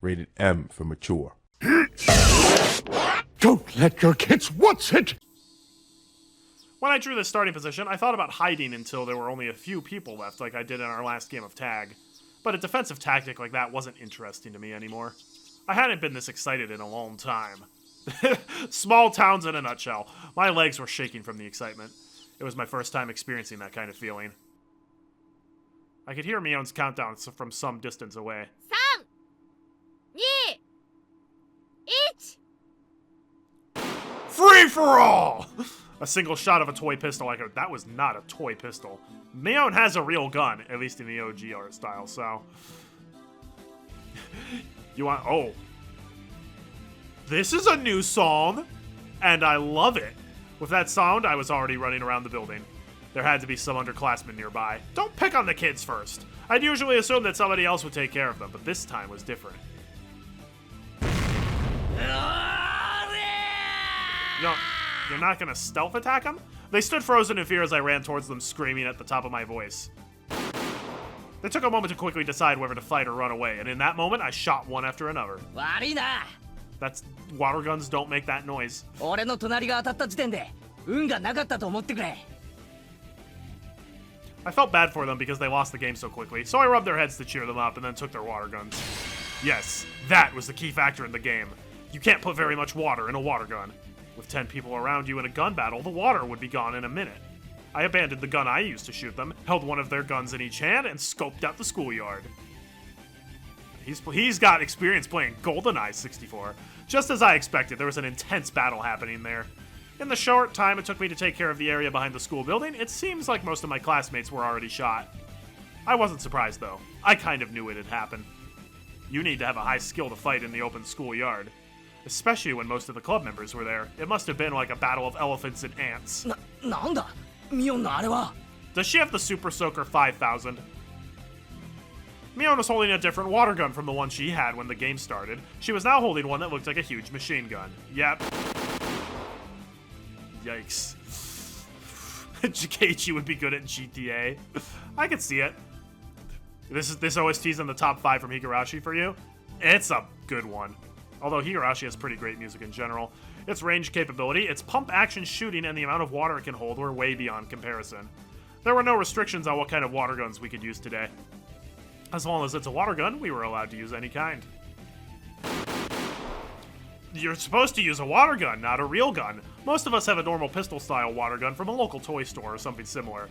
Rated M for mature. Don't let your kids watch it! When I drew this starting position, I thought about hiding until there were only a few people left, like I did in our last game of tag. But a defensive tactic like that wasn't interesting to me anymore. I hadn't been this excited in a long time. Small towns in a nutshell. My legs were shaking from the excitement. It was my first time experiencing that kind of feeling. I could hear Mion's countdown from some distance away. 3、2、1。 Free for all! A single shot of a toy pistol. That was not a toy pistol. Mion has a real gun, at least in the OG art style, so. Oh. This is a new song, and I love it. With that sound, I was already running around the building. There had to be some underclassmen nearby. Don't pick on the kids first. I'd usually assume that somebody else would take care of them, but this time was different. You're not gonna stealth attack them? They stood frozen in fear as I ran towards them, screaming at the top of my voice. They took a moment to quickly decide whether to fight or run away, and in that moment, I shot one after another. That's... water guns don't make that noise. I felt bad for them because they lost the game so quickly, so I rubbed their heads to cheer them up and then took their water guns. Yes, that was the key factor in the game. You can't put very much water in a water gun. With 10 people around you in a gun battle, the water would be gone in a minute. I abandoned the gun I used to shoot them, held one of their guns in each hand, and scoped out the schoolyard. He's got experience playing GoldenEye 64. Just as I expected, there was an intense battle happening there. In the short time it took me to take care of the area behind the school building, it seems like most of my classmates were already shot. I wasn't surprised, though. I kind of knew it had happened. You need to have a high skill to fight in the open schoolyard. Especially when most of the club members were there. It must have been like a battle of elephants and ants. Does she have the Super Soaker 5000? Mion was holding a different water gun from the one she had when the game started. She was now holding one that looked like a huge machine gun. Yep. Yikes. Keiichi would be good at GTA. I could see it. This OST's in the top 5 from Higurashi for you? It's a good one. Although Higurashi has pretty great music in general. Its range capability, its pump action shooting, and the amount of water it can hold were way beyond comparison. There were no restrictions on what kind of water guns we could use today. As long as it's a water gun, we were allowed to use any kind. You're supposed to use a water gun, not a real gun. Most of us have a normal pistol-style water gun from a local toy store or something similar.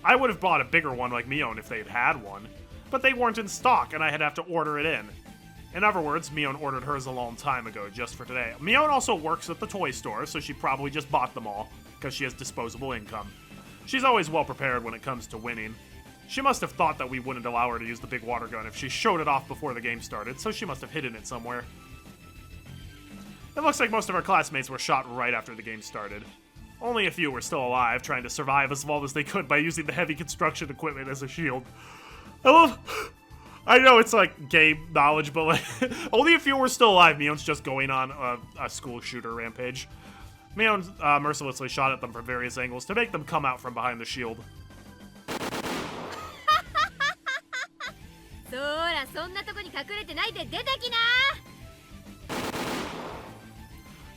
I would have bought a bigger one like Mion if they'd had one, but they weren't in stock and I'd have to order it in. In other words, Mion ordered hers a long time ago, just for today. Mion also works at the toy store, so she probably just bought them all, because she has disposable income. She's always well prepared when it comes to winning. She must have thought that we wouldn't allow her to use the big water gun if she showed it off before the game started, so she must have hidden it somewhere. It looks like most of our classmates were shot right after the game started. Only a few were still alive, trying to survive as well as they could by using the heavy construction equipment as a shield. I know it's like game knowledge, but like, only a few were still alive. Mion's just going on a school shooter rampage. Mion mercilessly shot at them from various angles to make them come out from behind the shield.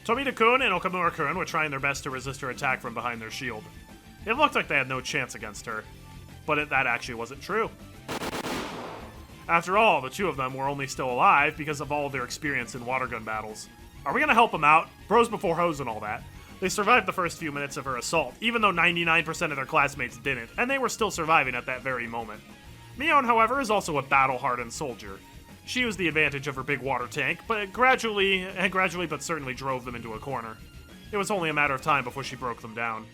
Tomita-kun and Okamura-kun were trying their best to resist her attack from behind their shield. It looked like they had no chance against her, but that actually wasn't true. After all, the two of them were only still alive because of all of their experience in water gun battles. Are we gonna help them out? Bros before hoes and all that. They survived the first few minutes of her assault, even though 99% of their classmates didn't, and they were still surviving at that very moment. Mion, however, is also a battle-hardened soldier. She used the advantage of her big water tank, but gradually but certainly drove them into a corner. It was only a matter of time before she broke them down.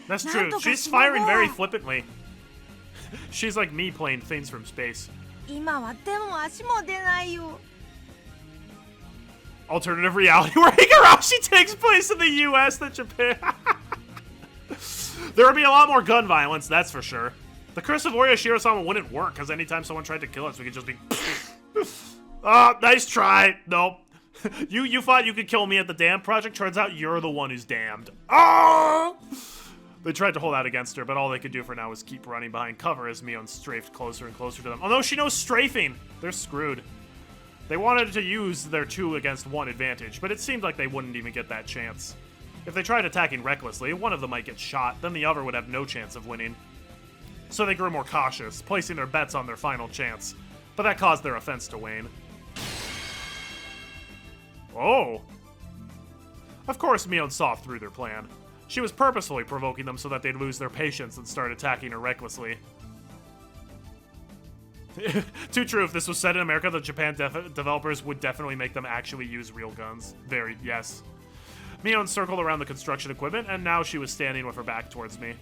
That's true. She's firing very flippantly. She's like me playing things from space. Alternative reality where Higurashi takes place in the US than Japan. There would be a lot more gun violence, that's for sure. The Curse of Oya Shirosama wouldn't work, because anytime someone tried to kill us, we could just be... nice try. Nope. You thought you could kill me at the dam project? Turns out you're the one who's damned. Oh! They tried to hold out against her, but all they could do for now was keep running behind cover as Mion strafed closer and closer to them. Although she knows strafing! They're screwed. They wanted to use their 2 against 1 advantage, but it seemed like they wouldn't even get that chance. If they tried attacking recklessly, one of them might get shot, then the other would have no chance of winning. So they grew more cautious, placing their bets on their final chance, but that caused their offense to wane. Oh! Of course, Mion saw through their plan. She was purposefully provoking them so that they'd lose their patience and start attacking her recklessly. Too true, if this was set in America, the Japan developers would definitely make them actually use real guns. Yes. Mion circled around the construction equipment, and now she was standing with her back towards me.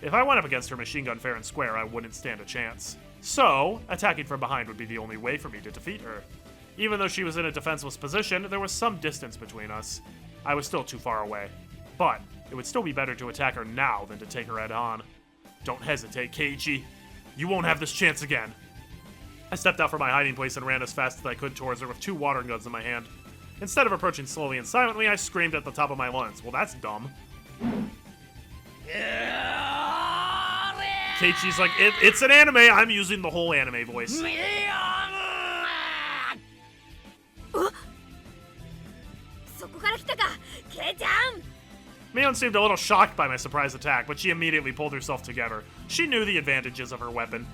If I went up against her machine gun fair and square, I wouldn't stand a chance. So, attacking from behind would be the only way for me to defeat her. Even though she was in a defenseless position, there was some distance between us. I was still too far away. But it would still be better to attack her now than to take her head on. Don't hesitate, Keiichi. You won't have this chance again. I stepped out from my hiding place and ran as fast as I could towards her with 2 water guns in my hand. Instead of approaching slowly and silently, I screamed at the top of my lungs. Well, that's dumb. Keiichi's like, it's an anime. I'm using the whole anime voice. Mion seemed a little shocked by my surprise attack, but she immediately pulled herself together. She knew the advantages of her weapon.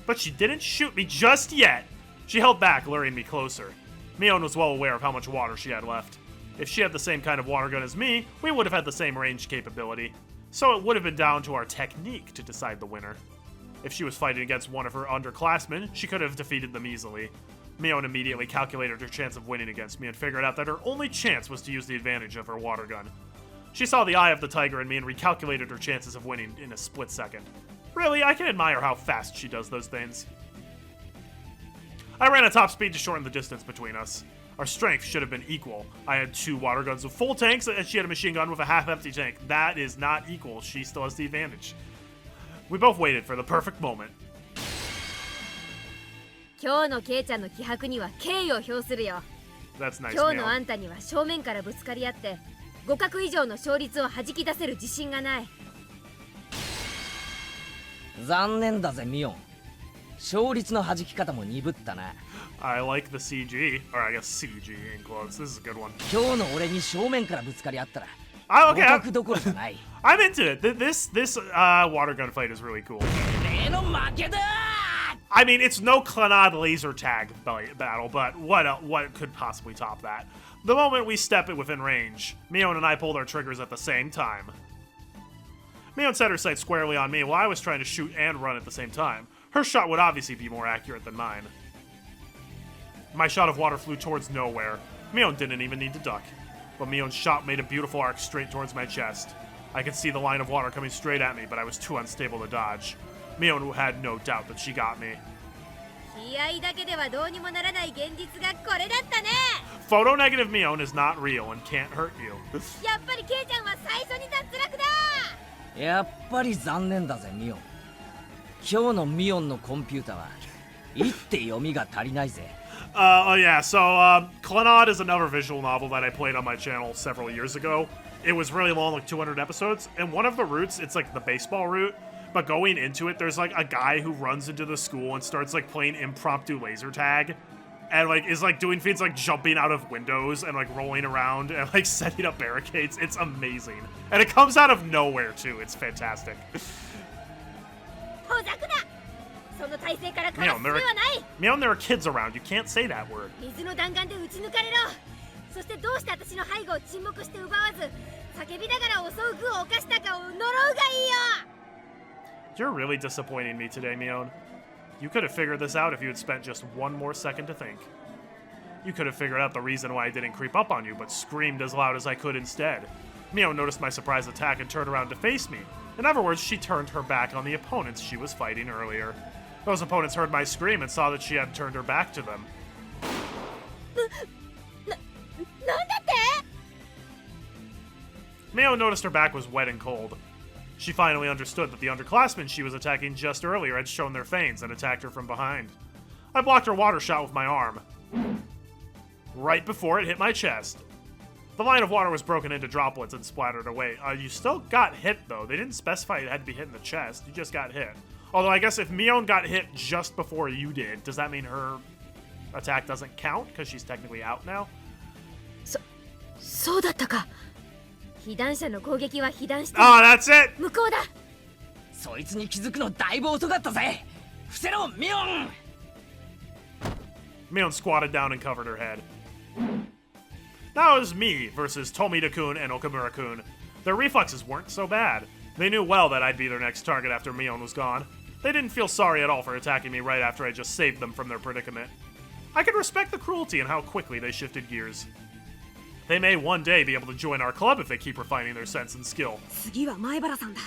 But she didn't shoot me just yet. She held back, luring me closer. Mion was well aware of how much water she had left. If she had the same kind of water gun as me, we would have had the same range capability. So it would have been down to our technique to decide the winner. If she was fighting against one of her underclassmen, she could have defeated them easily. Mion immediately calculated her chance of winning against me and figured out that her only chance was to use the advantage of her water gun. She saw the eye of the tiger in me and recalculated her chances of winning in a split second. Really, I can admire how fast she does those things. I ran at top speed to shorten the distance between us. Our strength should have been equal. I had 2 water guns with full tanks, and she had a machine gun with a half-empty tank. That is not equal. She still has the advantage. We both waited for the perfect moment. 今日のケイちゃんの気迫には敬意を表するよ。 That's nice, 今日のあ Mion. んたには正面からぶつかり合って互角以上の勝率を弾き出せる自信がない。残念だぜミオン。勝率の弾き方も鈍ったな。I like the CG, or I guess CG in quotes. This is a good one. 今日の俺に正面からぶつかり合ったら Okay, 互角どころじゃない。I'm into it. This water gun fight is really cool. 俺の負けだ。 I mean, it's no CLANNAD laser tag battle, but what could possibly top that? The moment we step it within range, Mion and I pulled our triggers at the same time. Mion set her sights squarely on me while I was trying to shoot and run at the same time. Her shot would obviously be more accurate than mine. My shot of water flew towards nowhere. Mion didn't even need to duck. But Mion's shot made a beautiful arc straight towards my chest. I could see the line of water coming straight at me, but I was too unstable to dodge. Mion had no doubt that she got me. 気合だけではどうにもならない現実がこれだったね。 Photo negative Mion is not real and can't hurt you. やっぱりケイちゃんは最初に脱落だ。やっぱり残念だぜミオン。今日のミオンのコンピュータは一手読みが足りないぜ。Oh yeah, so CLANNAD is another visual novel that I played on my channel several years ago. It was really long, like 200 episodes, and one of the routes, it's like the baseball route, but going into it, there's like a guy who runs into the school and starts like playing impromptu laser tag, and like is like doing feats like jumping out of windows and like rolling around and like setting up barricades. It's amazing, and it comes out of nowhere too. It's fantastic. ほざくな。その体勢からかわす術はない。 Mion, there are kids around. You can't say that word. 水の弾丸で撃ち抜かれろ。そしてどうして私の背後を沈黙して奪わず、叫びながら襲う具を犯したかを呪うがいいよ。 You're really disappointing me today, Mion. You could have figured this out if you had spent just one more second to think. You could have figured out the reason why I didn't creep up on you, but screamed as loud as I could instead. Mion noticed my surprise attack and turned around to face me. In other words, she turned her back on the opponents she was fighting earlier. Those opponents heard my scream and saw that she had turned her back to them. なんだって？ Mion noticed her back was wet and cold. She finally understood that the underclassmen she was attacking just earlier had shown their feigns and attacked her from behind. I blocked her water shot with my arm. right before it hit my chest. The line of water was broken into droplets and splattered away. You still got hit, though. They didn't specify it had to be hit in the chest. You just got hit. Although I guess if Mion got hit just before you did, does that mean her attack doesn't count? Because she's technically out now? そうだったか。被弾者の攻撃は被弾して Oh, that's it! 向こうだ。そいつに気づくのだいぶ遅かったぜ。伏せろミオン。 Mion squatted down and covered her head. Now it was me versus Tomita-kun and Okamura-kun. Their reflexes weren't so bad. They knew well that I'd be their next target after Mion was gone. They didn't feel sorry at all for attacking me right after I just saved them from their predicament. I could respect the cruelty and how quickly they shifted gears. They may one day be able to join our club if they keep refining their sense and skill. 次は前原さんだ。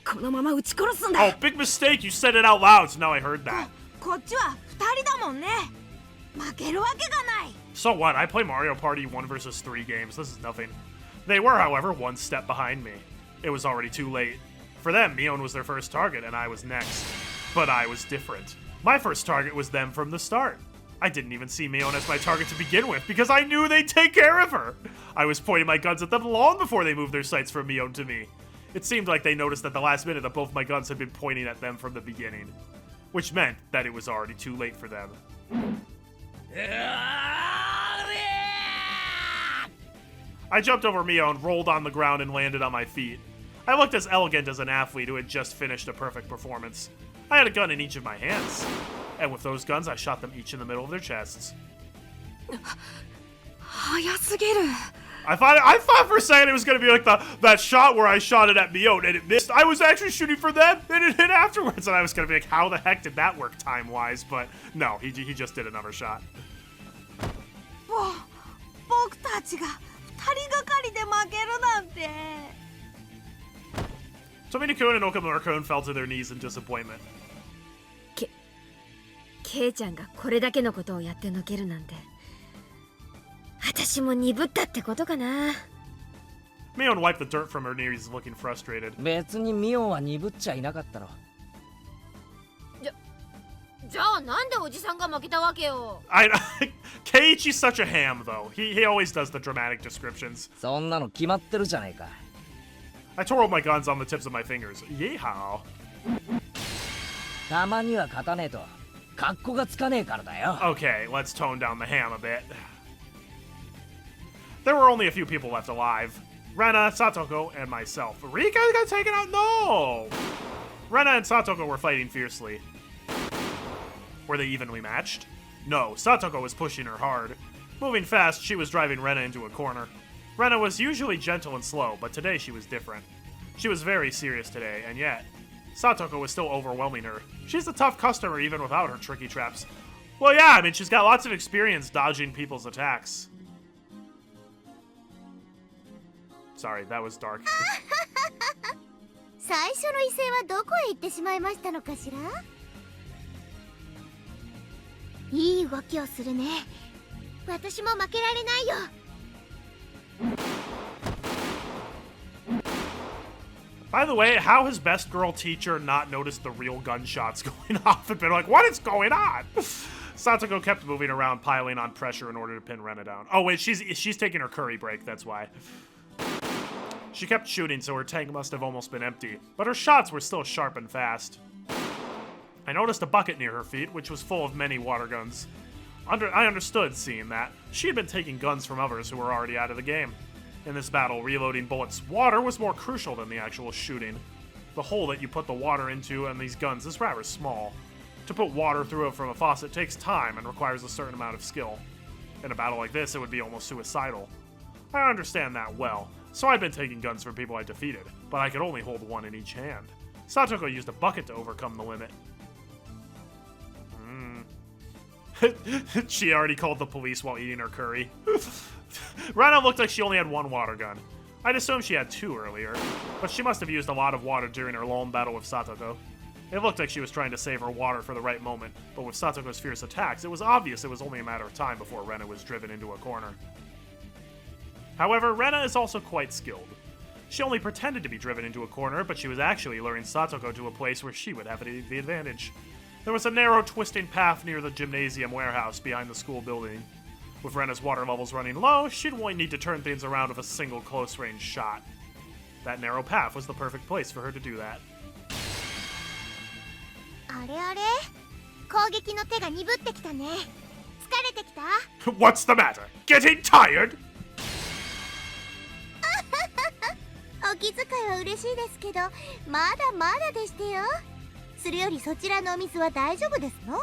このまま撃ち殺すんだ。 Oh, big mistake! You said it out loud, so now I heard that. こっちは2人だもんね。負けるわけがない。 So what? I play Mario Party 1 versus 3 games. This is nothing. They were, however, one step behind me. It was already too late. For them, Mion was their first target, and I was next. But I was different. My first target was them from the start. I didn't even see Mion as my target to begin with, because I knew they'd take care of her! I was pointing my guns at them long before they moved their sights from Mion to me. It seemed like they noticed at the last minute that both my guns had been pointing at them from the beginning. Which meant that it was already too late for them. I jumped over Mion, rolled on the ground, and landed on my feet. I looked as elegant as an athlete who had just finished a perfect performance. I had a gun in each of my hands. And with those guns, I shot them each in the middle of their chests. 早すぎる。 I thought for a second it was going to be like that shot where I shot it at Mion and it missed. I was actually shooting for them and it hit afterwards. And I was going to be like, how the heck did that work time-wise? But no, he just did another shot. 僕たちが2人がかりで負けるなんて。 Tomita-kun and Okamura-kun fell to their knees in disappointment. ケイちゃんがこれだけのことをやってのけるなんて。私も鈍ったってことかな。 Mion wiped the dirt from her knees, looking frustrated. 別にミオンは鈍っちゃいなかったろ。じゃあなんでおじさんが負けたわけよ。Keiichi's such a ham, though. He always does the dramatic descriptions. そんなの決まってるじゃねえか。 I twirled my guns on the tips of my fingers. Yeehaw. たまには勝たねえと格好がつかねえからだよ。 Okay, let's tone down the ham a bit. There were only a few people left alive. Rena, Satoko, and myself. Rika got taken out? No! Rena and Satoko were fighting fiercely. Were they evenly matched? No, Satoko was pushing her hard. Moving fast, she was driving Rena into a corner. Rena was usually gentle and slow, but today she was different. She was very serious today, and yet, Satoko was still overwhelming her. She's a tough customer even without her tricky traps. Well, yeah, I mean, she's got lots of experience dodging people's attacks. Sorry, that was dark. 最初の異性はどこへ行ってしまいましたのかしら。いい動きをするね。私も負けられないよ。 By the way, how has Best Girl Teacher not noticed the real gunshots going off and been like, what is going on? Satoko kept moving around, piling on pressure in order to pin Rena down. Oh wait, she's taking her curry break, that's why. She kept shooting, so her tank must have almost been empty, but her shots were still sharp and fast. I noticed a bucket near her feet, which was full of many water guns. I understood seeing that. She had been taking guns from others who were already out of the game. In this battle, reloading bullets' water was more crucial than the actual shooting. The hole that you put the water into and these guns is rather small. To put water through it from a faucet takes time and requires a certain amount of skill. In a battle like this, it would be almost suicidal. I understand that well, so I'd been taking guns from people I defeated, but I could only hold one in each hand. Satoko used a bucket to overcome the limit. She already called the police while eating her curry. Rena looked like she only had one water gun. I'd assumed she had two earlier, but she must have used a lot of water during her lone battle with Satoko. It looked like she was trying to save her water for the right moment, but with Satoko's fierce attacks, it was obvious it was only a matter of time before Rena was driven into a corner. However, Rena is also quite skilled. She only pretended to be driven into a corner, but she was actually luring Satoko to a place where she would have the advantage. There was a narrow, twisting path near the gymnasium warehouse behind the school building. With Rena's water levels running low, she'd only need to turn things around with a single close-range shot. That narrow path was the perfect place for her to do that. あれあれ攻撃の手が鈍ってきたね。疲れてきた What's the matter? Getting tired? お気遣いは嬉しいですけど、まだまだでしてよ。それよりそちらのお水は大丈夫ですの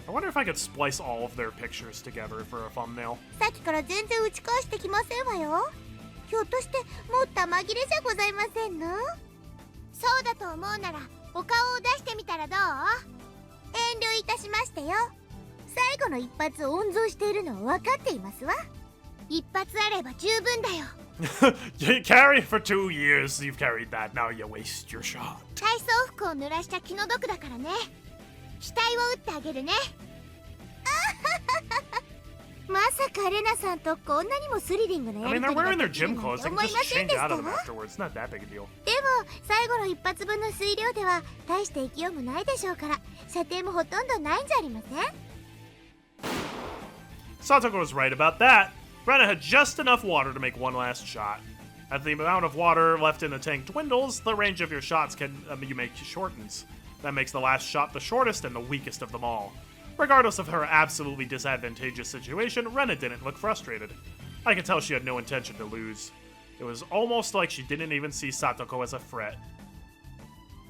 I wonder if I could splice all of their pictures together for a thumbnail. さっきから全然打ち返してきませんわよ。ひょっとしてもう玉切れじゃございませんのそうだと思うならお顔を出してみたらどう遠慮いたしましてよ。最後の一発を温存しているのは分かっていますわ。一発あれば十分だよ。You carry for 2 years, you've carried that, now you waste your shot. 体操服を濡らした気の毒だからね。額を打ってあげるね。まさかレナさんとこんなにもスリリングな I や mean, り they're とり wearing が their できる gym なん clothes, て they 思 can い just ません change でし out た of them わ。 afterwards, not that big a deal. でも最後の一発分の水量では大して勢いもないでしょうから、射程もほとんどないんじゃありません Satoko was right about that. Rena had just enough water to make one last shot. As the amount of water left in the tank dwindles, the range of your shots you make shortens. That makes the last shot the shortest and the weakest of them all. Regardless of her absolutely disadvantageous situation, Rena didn't look frustrated. I could tell she had no intention to lose. It was almost like she didn't even see Satoko as a threat.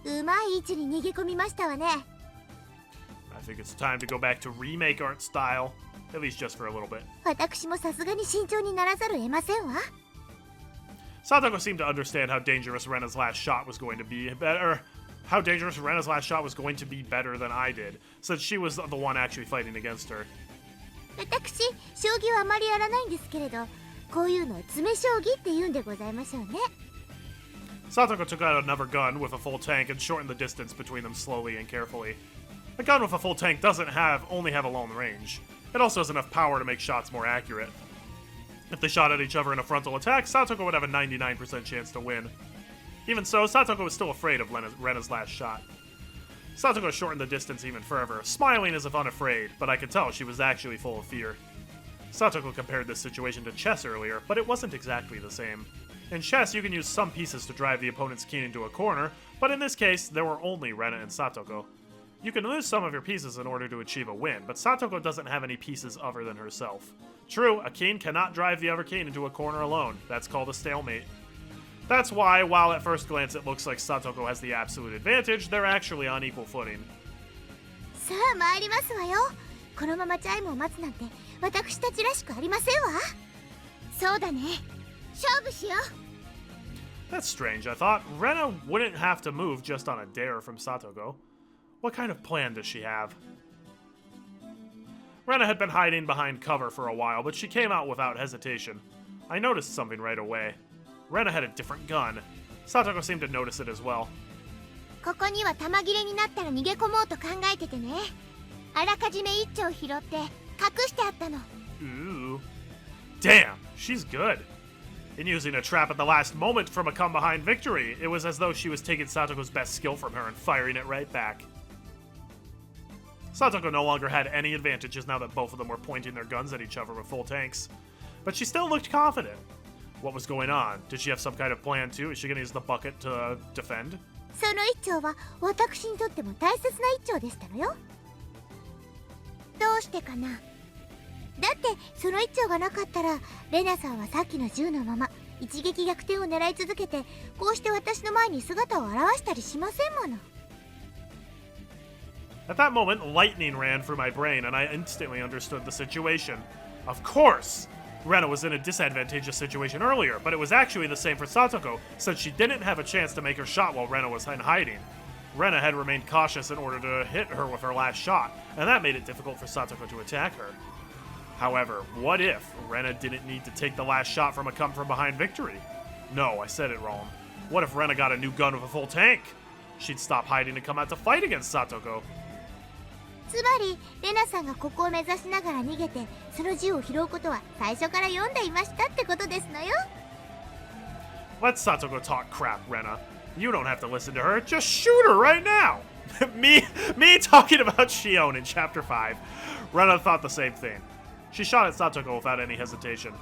うまい位置に逃げ込みましたわね。 I think it's time to go back to remake art style, at least just for a little bit. 私もさすがに慎重にならざるを得ませんわ。 Satoko seemed to understand how dangerous Rena's last shot was going to be better. How dangerous Rena's last shot was going to be better than I did, since she was the one actually fighting against her. 私、将棋はあまりやらないんですけれど、こういうのを詰将棋って言うんでございましょうね。 Satoko took out another gun with a full tank and shortened the distance between them slowly and carefully. A gun with a full tank doesn't only have a long range. It also has enough power to make shots more accurate. If they shot at each other in a frontal attack, Satoko would have a 99% chance to win. Even so, Satoko was still afraid of Rena's last shot. Satoko shortened the distance even further, smiling as if unafraid, but I could tell she was actually full of fear. Satoko compared this situation to chess earlier, but it wasn't exactly the same. In chess, you can use some pieces to drive the opponent's king into a corner, but in this case, there were only Rena and Satoko. You can lose some of your pieces in order to achieve a win, but Satoko doesn't have any pieces other than herself. True, a king cannot drive the other king into a corner alone. That's called a stalemate. That's why, while at first glance it looks like Satoko has the absolute advantage, they're actually on equal footing. さあ参りますわよ。このままチャイムを待つなんて私たちらしくありませんわ。そうだね。勝負しよう。 That's strange, I thought. Rena wouldn't have to move just on a dare from Satoko. What kind of plan does she have? Rena had been hiding behind cover for a while, but she came out without hesitation. I noticed something right away. Rena had a different gun. Satoko seemed to notice it as well. ここには玉切れになったら逃げ込もうと考えててね。あらかじめ一丁拾って隠してあったの。 Ooh. Damn, she's good. In using a trap at the last moment from a come-behind victory, it was as though she was taking Satoko's best skill from her and firing it right back. Satoko no longer had any advantages now that both of them were pointing their guns at each other with full tanks. But she still looked confident. What was going on? Did she have some kind of plan too? Is she gonna use the bucket to defend? その一丁は私にとっても大切な一丁でしたのよ。どうしてかな。だってその一丁がなかったらレナさんはさっきの銃のまま一撃逆転を狙い続けてこうして私の前に姿を現したりしませんもの。 At that moment, lightning ran through my brain, and I instantly understood the situation. Of course! Rena was in a disadvantageous situation earlier, but it was actually the same for Satoko, since she didn't have a chance to make her shot while Rena was in hiding. Rena had remained cautious in order to hit her with her last shot, and that made it difficult for Satoko to attack her. However, what if Rena didn't need to take the last shot from a come-from-behind victory? No, I said it wrong. What if Rena got a new gun with a full tank? She'd stop hiding and come out to fight against Satoko. つまりレナさんがここを目指しながら逃げてその銃を拾うことは最初から読んでいましたってことですのよ。 Let Satoko talk crap, Rena. You don't have to listen to her. Just shoot her right now. me talking about Shion in Chapter 5. Rena thought the same thing. She shot at Satoko without any hesitation.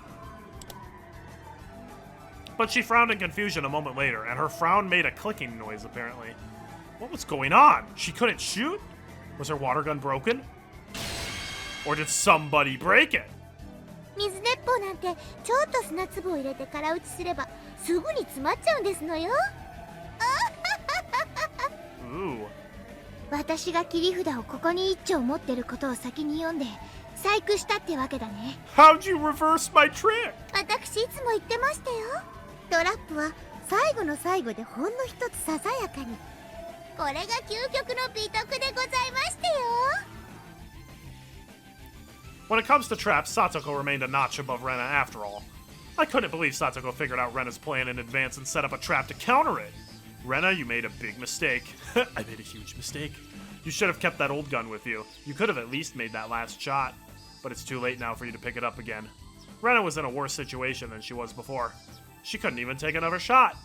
But she frowned in confusion a moment later, and her frown made a clicking noise, apparently. What was going on? She couldn't shoot? Was her water gun broken? Or did somebody break it? 水鉄砲なんてちょっと砂粒を入れて空打ちすればすぐに詰まっちゃうんですのよ。Ooh. 私が切り札をここに一丁持ってることを先に読んで細工したってわけだね。 How'd you reverse my trick? 私いつも言ってましたよ。トラップは最後の最後でほんの一つささやかに。これが究極の美徳でございましてよ。 When it comes to traps, Satoko remained a notch above Rena after all. I couldn't believe Satoko figured out Rena's plan in advance and set up a trap to counter it. Rena, you made a big mistake. I made a huge mistake. You should have kept that old gun with you. You could have at least made that last shot. But it's too late now for you to pick it up again. Rena was in a worse situation than she was before. She couldn't even take another shot.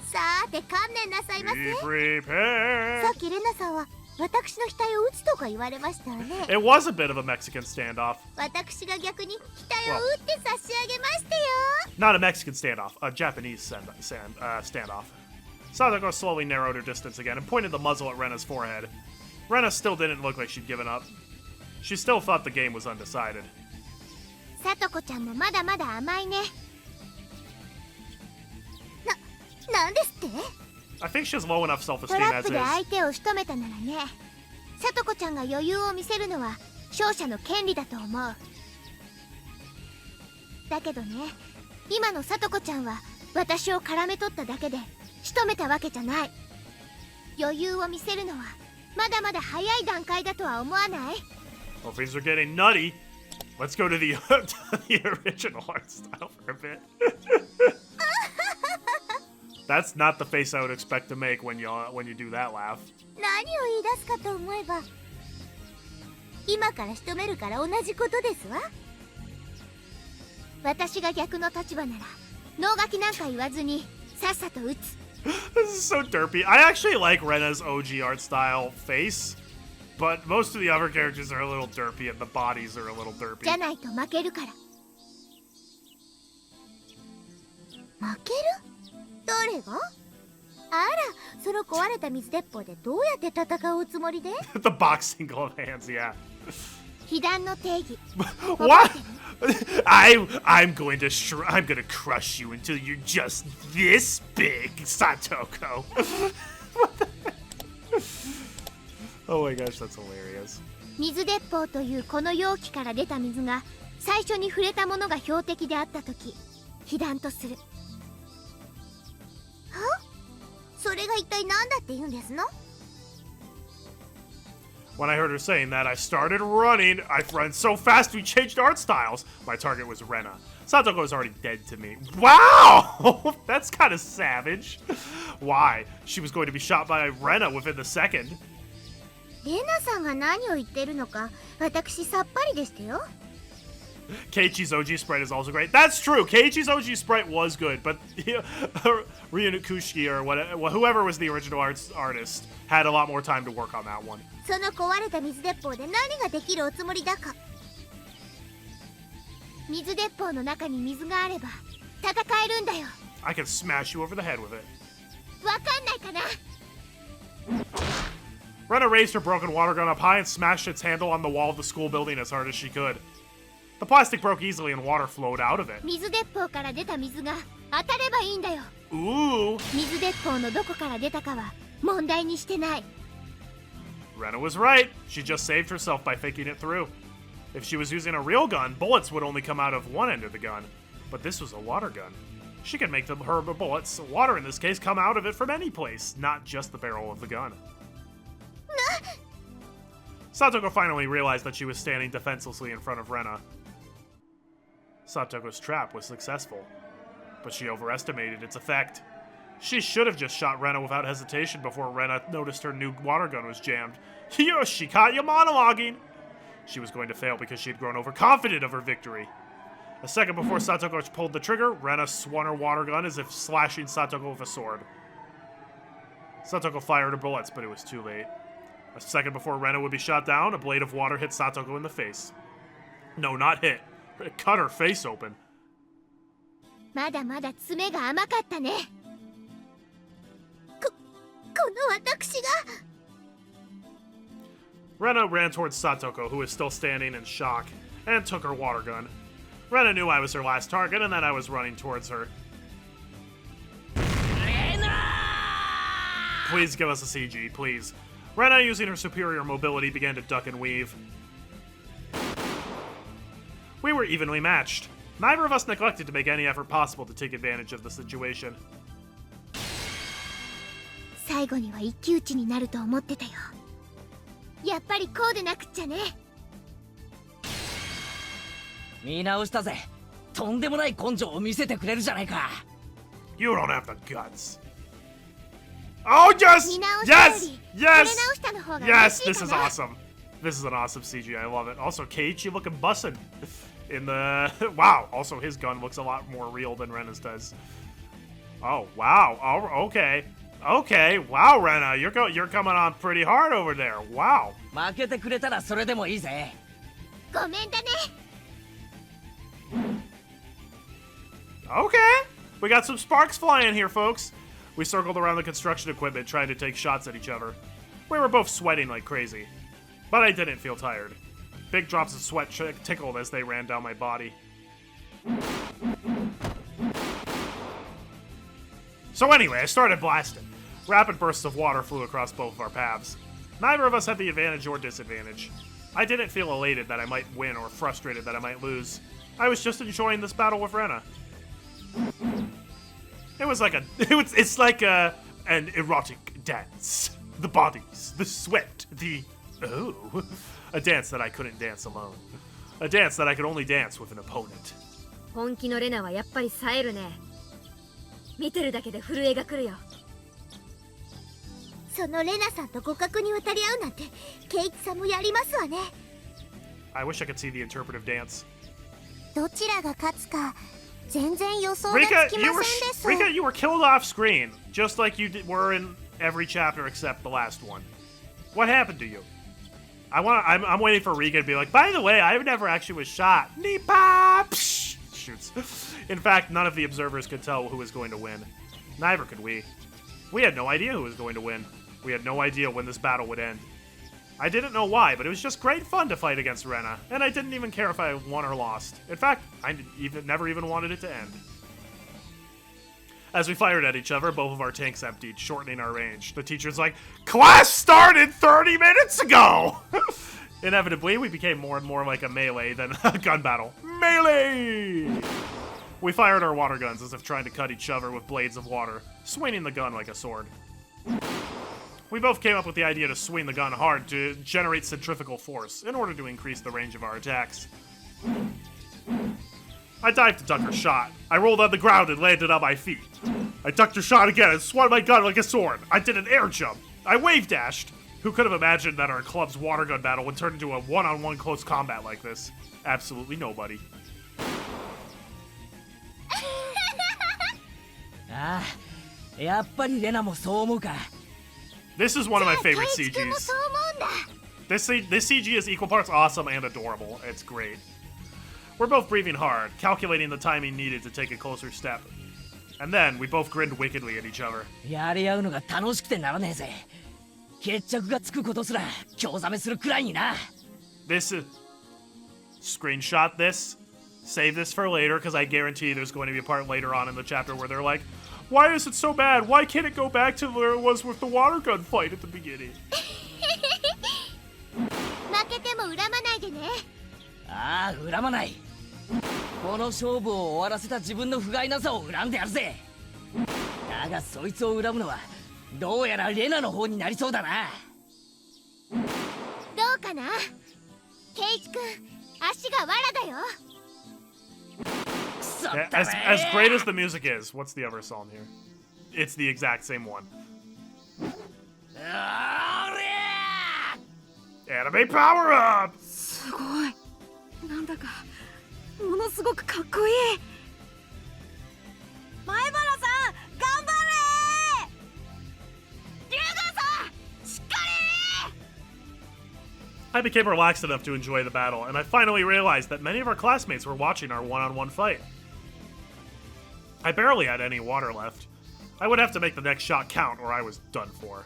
さーて観念なさいませ。 Be prepared. さっきレナさんは私の額を撃つとか言われましたわね。 It was a bit of a Mexican standoff. 私が逆に額を撃って差し上げましてよ。 Not a Mexican standoff, a Japanese standoff. Satoko slowly narrowed her distance again and pointed the muzzle at Rena's forehead. Rena still didn't look like she'd given up. She still thought the game was undecided. さとこちゃんもまだまだ甘いね。なんですって？ I think she has low enough ト self-esteem ラッ as プで is. 相手を仕留めたならね。さとこちゃんが余裕を見せるのは勝者の権利だと思う。だけどね、今のさとこちゃんは私を絡め取っただけで仕留めたわけじゃない。余裕を見せるのはまだまだ早い段階だとは思わない？ Well, things are getting nutty. Let's go to the, the original art style for a bit. That's not the face I would expect to make when you do that laugh. 何を言い出すかと思えば、今から仕留めるから同じことですわ。私が逆の立場なら脳書きなんか言わずにさっさと撃つ。 This is so derpy. I actually like Rena's OG art style face, but most of the other characters are a little derpy and the bodies are a little じゃ derpy. ないと負けるから。負ける？誰が？あら、その壊れた水鉄砲でどうやって戦うおつもりで？ The boxing glove hands, yeah. 被弾の定義。 What? I'm going to crush you until you're just this big, Satoko. Oh my gosh, that's hilarious. 水鉄砲というこの容器から出た水が最初に触れたものが標的であったとき、被弾とする。は？それが一体何だって言うんですの？ When I heard her saying that, I started running. I ran so fast we changed art styles. My target was Rena. Satoko is already dead to me. Wow! That's kind of savage. Why? She was going to be shot by Rena within the second. レナさんが何を言ってるのか、私さっぱりでしたよ。 Keiichi's OG sprite is also great. That's true. Keiichi's OG sprite was good, but Ryunokushiki or whoever was the original artist had a lot more time to work on that one. その壊れた水鉄砲で何ができるおつもりだか。水鉄砲の中に水があれば戦えるんだよ。 I can smash you over the head with it. わかんないかな。 Rena raised her broken water gun up high and smashed its handle on the wall of the school building as hard as she could. The plastic broke easily and water flowed out of it. 水鉄砲から出た水が当たればいいんだよ。 Ooh! 水鉄砲のどこから出たかは問題にしてない。 Rena was right. She just saved herself by thinking it through. If she was using a real gun, bullets would only come out of one end of the gun. But this was a water gun. She could make her bullets, water in this case, come out of it from any place, not just the barrel of the gun. Satoko finally realized that she was standing defenselessly in front of Rena. Satoko's trap was successful, but she overestimated its effect. She should have just shot Rena without hesitation before Rena noticed her new water gun was jammed. She caught you monologuing! She was going to fail because she had grown overconfident of her victory. A second before Satoko pulled the trigger, Rena swung her water gun as if slashing Satoko with a sword. Satoko fired her bullets, but it was too late. A second before Rena would be shot down, a blade of water hit Satoko in the face. No, not hit. It cut her face open. まだまだ爪が甘かったね。この私が。 Rena ran towards Satoko, who was still standing in shock, and took her water gun. Rena knew I was her last target and that I was running towards her. Please give us a CG, please. Rena, using her superior mobility, began to duck and weave. We were evenly matched. Neither of us neglected to make any effort possible to take advantage of the situation. 最後には一騎打ちになると思ってたよ。やっぱりこうでなくっちゃね。見直したぜ。とんでもない根性を見せてくれるじゃないか。You don't have the guts. Oh, yes! 見直したよ Yes! り Yes! これ直したの方が Yes! 嬉し This いか is な。 awesome. This is an awesome CG. I love it. Also, Keiichi looking bussin'. In the... Wow. Also, his gun looks a lot more real than Rena's does. Oh, wow. Oh, okay. Okay. Wow, Rena. You're coming on pretty hard over there. Wow. 負けてくれたらそれでもいいぜ。ごめんだね。 Okay. We got some sparks flying here, folks. We circled around the construction equipment trying to take shots at each other. We were both sweating like crazy. But I didn't feel tired. Big drops of sweat tickled as they ran down my body. So anyway, I started blasting. Rapid bursts of water flew across both of our paths. Neither of us had the advantage or disadvantage. I didn't feel elated that I might win or frustrated that I might lose. I was just enjoying this battle with Rena. It's like an erotic dance. The bodies, the sweat, a dance that I couldn't dance alone. A dance that I could only dance with an opponent. 本気のレナはやっぱり冴えるね。見てるだけで震えがくるよ。そのレナさんと互角に渡り合うなんてケイチさんもやりますわね。 I wish I could see the interpretive dance. どちらが勝つか全然予想が Rika, つきませんです。 Rika, you were killed off screen, just like you were in every chapter except the last one. What happened to you? I'm waiting for Rika to be like, by the way, I never actually was shot. Nipa! Shoots. In fact, none of the observers could tell who was going to win. Neither could we. We had no idea who was going to win. We had no idea when this battle would end. I didn't know why, but it was just great fun to fight against Rena, and I didn't even care if I won or lost. In fact, I never even wanted it to end. As we fired at each other, both of our tanks emptied, shortening our range. The teacher's like, class started 30 minutes ago! Inevitably, we became more and more like a melee than a gun battle. Melee! We fired our water guns as if trying to cut each other with blades of water, swinging the gun like a sword. We both came up with the idea to swing the gun hard to generate centrifugal force in order to increase the range of our attacks. I dived to duck her shot. I rolled on the ground and landed on my feet. I ducked her shot again and swung my gun like a sword. I did an air jump. I wave dashed. Who could have imagined that our club's water gun battle would turn into a one-on-one close combat like this? Absolutely nobody. ああ、やっぱりレナもそう思うか。This is one of my favorite ケイチ君も CGs. そう思うんだ。 This CG is equal parts awesome and adorable. It's great. We're both breathing hard, calculating the timing needed to take a closer step. And then, we both grinned wickedly at each other. やり合うのが楽しくてならねえぜ。決着がつくことすら興ざめするくらいにな。This is... Screenshot this. Save this for later, because I guarantee there's going to be a part later on in the chapter where they're like, why is it so bad? Why can't it go back to where it was with the water gun fight at the beginning? 負けても恨まないでね。ああ、恨まない。この勝負を終わらせた自分の不甲斐なさを恨んでやるぜ。だがそいつを恨むのはどうやらレナの方になりそうだな。どうかな。ケイチ君、足が藁だよ。くそったね。 As great as the music is, what's the other song here? It's the exact same one. あれー Anime power up! すごい。なんだかものすごくかっこいい。前原さん、頑張れー。龍河さん、しっか I became relaxed enough to enjoy the battle, and I finally realized that many of our classmates were watching our one-on-one fight. I barely had any water left. I would have to make the next shot count or I was done for.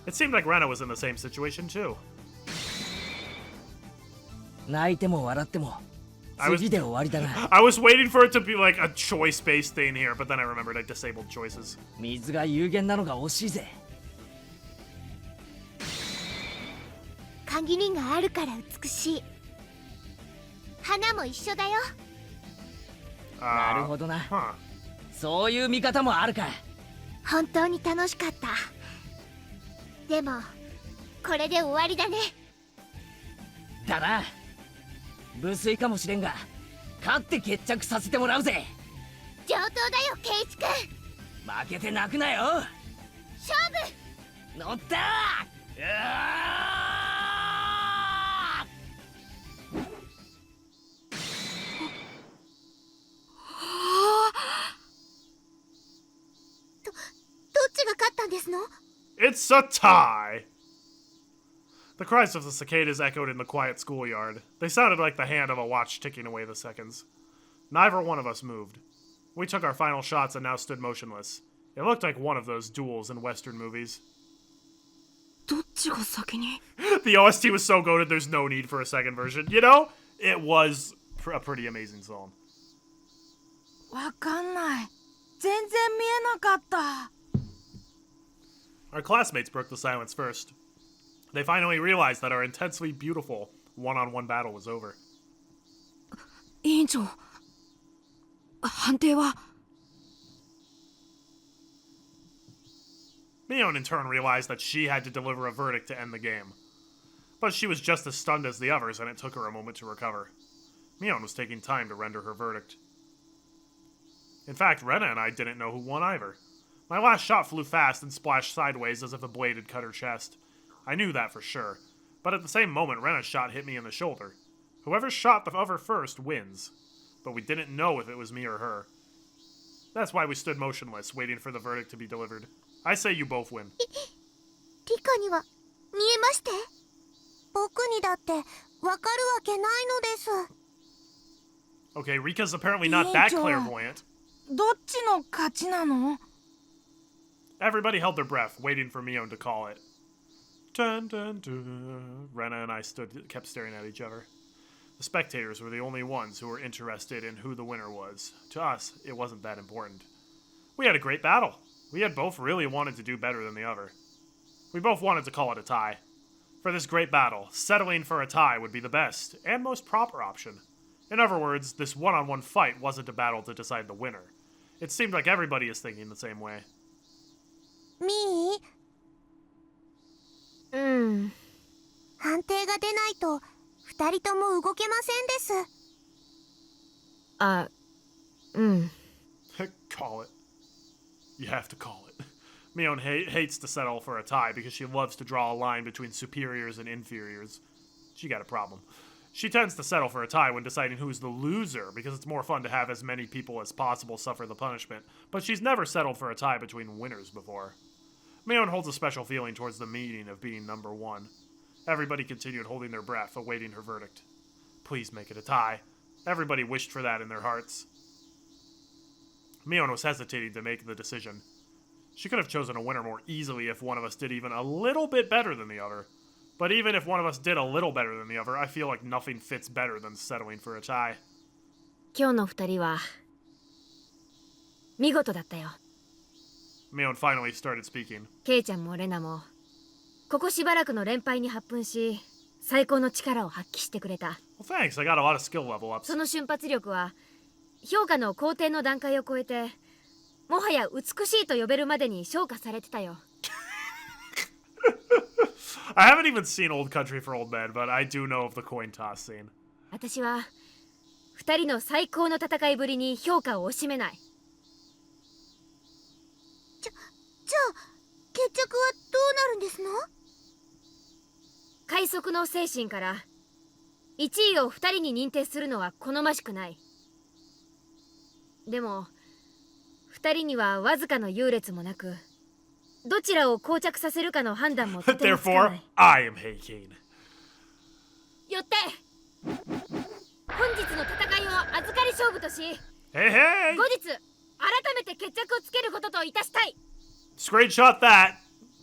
It seemed like Rena was in the same situation too. 泣いても笑っても次で終わりだな。 I was waiting for it to be like a choice-based thing here, but then I remembered I disabled choices. 水が有限なのが惜しいぜ。限りがあるから美しい。花も一緒だよ。なるほどな。 Huh. そういう見方もあるか。本当に楽しかった。でもこれで終わりだね。だな。無粋かもしれんが勝って決着させてもらうぜ。上等だよケイチ君。負けて泣くなよ。勝負。乗ったー。どっちが勝ったんですの？ It's a tie! The cries of the cicadas echoed in the quiet schoolyard. They sounded like the hand of a watch ticking away the seconds. Neither one of us moved. We took our final shots and now stood motionless. It looked like one of those duels in Western movies. どっちが先に？ The OST was so goated, there's no need for a second version. You know, it was a pretty amazing song. わかんない。全然見えなかった。 Our classmates broke the silence first. They finally realized that our intensely beautiful one-on-one battle was over. 委員長、判定は？ Mion in turn realized that she had to deliver a verdict to end the game. But she was just as stunned as the others, and it took her a moment to recover. Mion was taking time to render her verdict. In fact, Rena and I didn't know who won either. My last shot flew fast and splashed sideways as if a blade had cut her chest. I knew that for sure, but at the same moment Rena's shot hit me in the shoulder. Whoever shot the other first wins, but we didn't know if it was me or her. That's why we stood motionless, waiting for the verdict to be delivered. I say you both win. リカには見えまして？僕にだってわかるわけないのです。 Okay, Rika's apparently not that clairvoyant. どっちの勝ちなの？ Everybody held their breath, waiting for Mion to call it. Dun, dun, dun. Rena and I kept staring at each other. The spectators were the only ones who were interested in who the winner was. To us, it wasn't that important. We had a great battle. We had both really wanted to do better than the other. We both wanted to call it a tie. For this great battle, settling for a tie would be the best and most proper option. In other words, this one-on-one fight wasn't a battle to decide the winner. It seemed like everybody is thinking the same way. ミー？判定が出ないと二人とも動けませんです。あ、うん。 Call it. You have to call it. Mion hates to settle for a tie because she loves to draw a line between superiors and inferiors. She got a problem. She tends to settle for a tie when deciding who's the loser because it's more fun to have as many people as possible suffer the punishment, but she's never settled for a tie between winners before. Mion holds a special feeling towards the meaning of being number one. Everybody continued holding their breath, awaiting her verdict. Please make it a tie. Everybody wished for that in their hearts. Mion was hesitating to make the decision. She could have chosen a winner more easily if one of us did even a little bit better than the other. But even if one of us did a little better than the other, I feel like nothing fits better than settling for a tie. 今日の二人は見事だったよ。 Mion finally started speaking. ケイちゃんもレナもここしばらくの連敗に発奮し最高の力を発揮してくれた。 Well, thanks. I got a lot of skill level ups. その瞬発力は評価の肯定の段階を超えてもはや美しいと呼べるまでに昇華されてたよ。I haven't even seen Old Country for Old Men, but I do know of the coin toss scene. 私は二人の最高の戦いぶりに評価を惜しめない。じゃあ決着はどうなるんですの？快速の精神から1位を二人に認定するのは好ましくない。でも二人にはわずかの優劣もなくどちらを膠着させるかの判断もとてもつかな Therefore, い。 I am Heikin. よって本日の戦いを預かり勝負とし Hey, hey! 後日改めて決着をつけることといたしたい。 Screenshot that!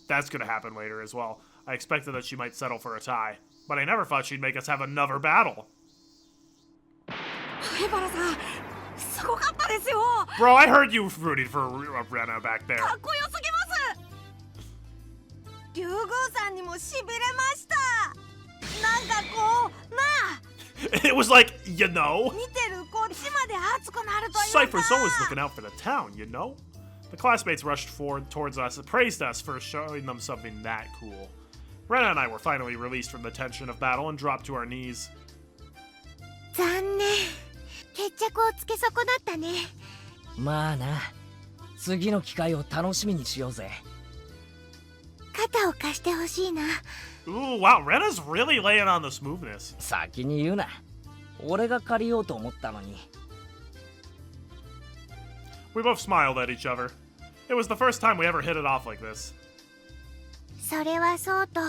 That's gonna happen later as well. I expected that she might settle for a tie, but I never thought she'd make us have another battle. エバラさんすごかったですよ。 Bro, I heard you rooting for Rena back there. かっこよすぎます。竜宮さんにもしびれました。なんかこうなあ It was like, you know? 見てるこっちまで熱くなるというか Cypher's always looking out for the town, you know? The classmates rushed forward towards us and praised us for showing them something that cool. Rena and I were finally released from the tension of battle and dropped to our knees. 残念。決着をつけ損なったね。まあな、次の機会を楽しみにしようぜ。肩を貸してほしいな。 Ooh, wow, Rena's really laying on the smoothness. 先に言うな。俺が借りようと思ったのに。We both smiled at each other. It was the first time we ever hit it off like this. それはそうと。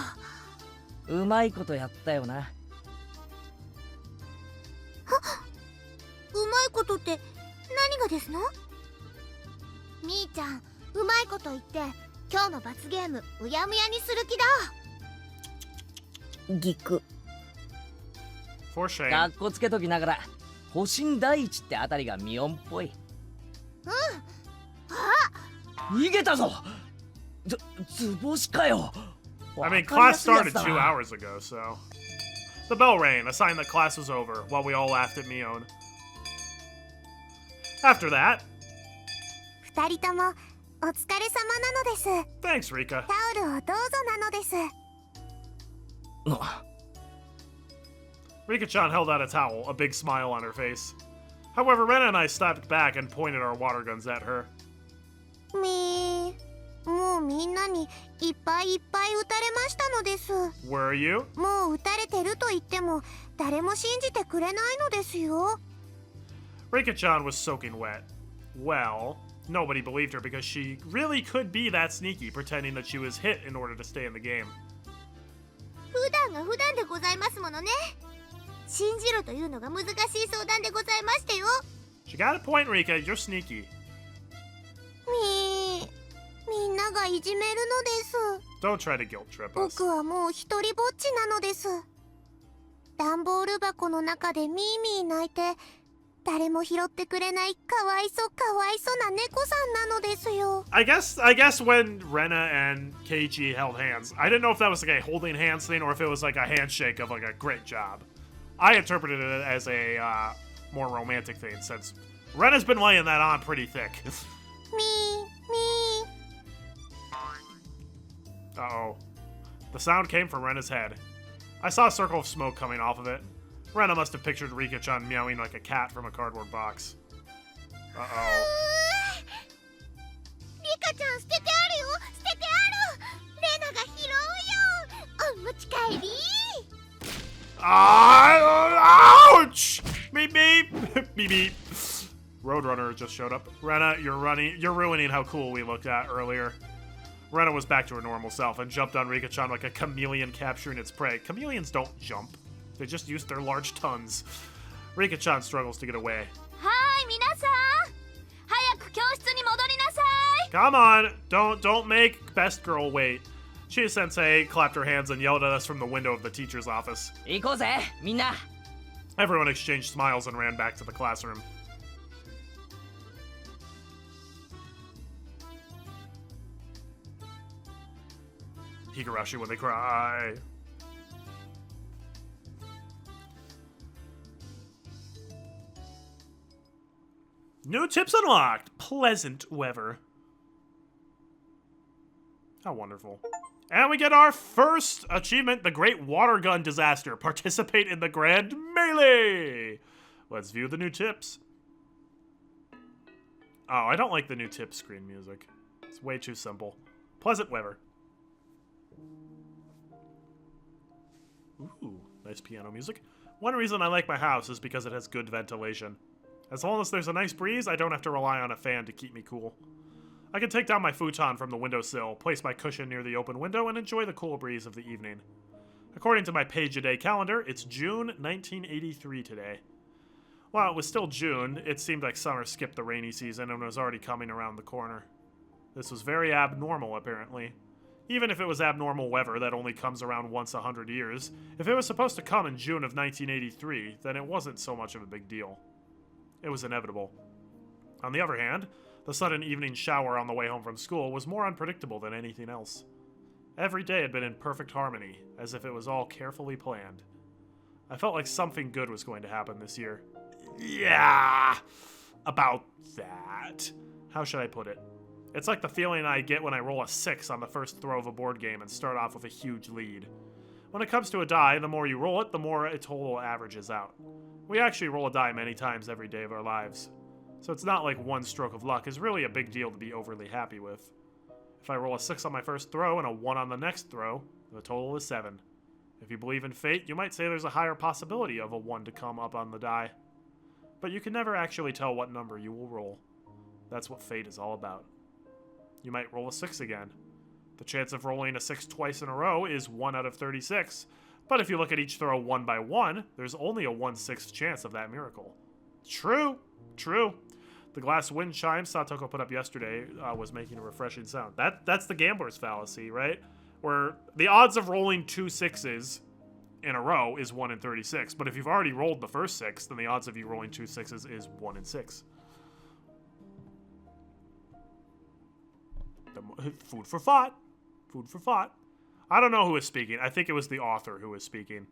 うまいことやったよな。うまいことって何がですの？みーちゃん、うまいこと言って今日の罰ゲームうやむやにする気だ。ぎく。For shame. かっこつけときながら、保身第一ってあたりがミオンっぽい。逃げたぞ。図星かよ。 I mean, class started 2 hours ago, so... The bell rang, a sign that class was over, while we all laughed at Mion. After that... 二人ともお疲れ様なのです。 Thanks, Rika. タオルをどうぞなのです。 Rika-chan held out a towel, a big smile on her face. However, Rena and I stepped back and pointed our water guns at her. みー、もうみんなにいっぱいいっぱい撃たれましたのです。 Were you? もう撃たれてると言っても誰も信じてくれないのですよ。 Rika-chan was soaking wet. Well, nobody believed her because she really could be that sneaky, pretending that she was hit in order to stay in the game. 普段が普段でございますものね。信じろというのが難しい相談でございましたよ。 She got a point, Rika. You're sneaky. みんながいじめるのです。 Don't try to guilt trip us. 僕はもう一人ぼっちなのです。段ボール箱の中でミーミー泣いて誰も拾ってくれないかわいそうな猫さんなのですよ。 I guess when Rena and Keiichi held hands, I didn't know if that was like a holding hands thing or if it was like a handshake of like a great job. I interpreted it as a more romantic thing since Rena's been laying that on pretty thick. みUh-oh. The sound came from Rena's head. I saw a circle of smoke coming off of it. Rena must have pictured Rika-chan meowing like a cat from a cardboard box. Uh-oh. リカちゃん捨ててあるよ、捨ててある。レナが拾うよ。お持ち帰り。 Ouch! Beep beep! Beep beep. Roadrunner just showed up. Rena, you're ruining how cool we looked at earlier. Rena was back to her normal self and jumped on Rika-chan like a chameleon capturing its prey. Chameleons don't jump. They just use their large tongues. Rika-chan struggles to get away. はい皆さん早く教室に戻りなさい。 Come on! Don't make best girl wait. Chia-sensei clapped her hands and yelled at us from the window of the teacher's office. 行こうぜ、みんな。 Everyone exchanged smiles and ran back to the classroom. Higurashi when they cry. New tips unlocked. Pleasant weather. How wonderful. And we get our first achievement, the Great Water Gun Disaster. Participate in the Grand Melee. Let's view the new tips. Oh, I don't like the new tip screen music. It's way too simple. Pleasant weather. Ooh, nice piano music. One reason I like my house is because it has good ventilation. As long as there's a nice breeze, I don't have to rely on a fan to keep me cool. I can take down my futon from the windowsill, place my cushion near the open window, and enjoy the cool breeze of the evening. According to my page-a-day calendar, it's June 1983 today. While it was still June, it seemed like summer skipped the rainy season and was already coming around the corner. This was very abnormal, apparently. Even if it was abnormal weather that only comes around once 100 years, if it was supposed to come in June of 1983, then it wasn't so much of a big deal. It was inevitable. On the other hand, the sudden evening shower on the way home from school was more unpredictable than anything else. Every day had been in perfect harmony, as if it was all carefully planned. I felt like something good was going to happen this year. Yeah, about that. How should I put it? It's like the feeling I get when I roll a 6 on the first throw of a board game and start off with a huge lead. When it comes to a die, the more you roll it, the more it total averages out. We actually roll a die many times every day of our lives. So it's not like one stroke of luck is really a big deal to be overly happy with. If I roll a 6 on my first throw and a 1 on the next throw, the total is 7. If you believe in fate, you might say there's a higher possibility of a 1 to come up on the die. But you can never actually tell what number you will roll. That's what fate is all about. You might roll a 6 again. The chance of rolling a 6 twice in a row is 1 out of 36. But if you look at each throw one by one, there's only a 1/6 chance of that miracle. True, true. The glass wind chime Satoko put up yesterday was making a refreshing sound. That's the gambler's fallacy, right? Where the odds of rolling 2 6s in a row is 1 in 36. But if you've already rolled the first 6, then the odds of you rolling 2 6s is 1 in 6. Food for thought. Food for thought. I don't know who was speaking. I think it was the author who was speaking.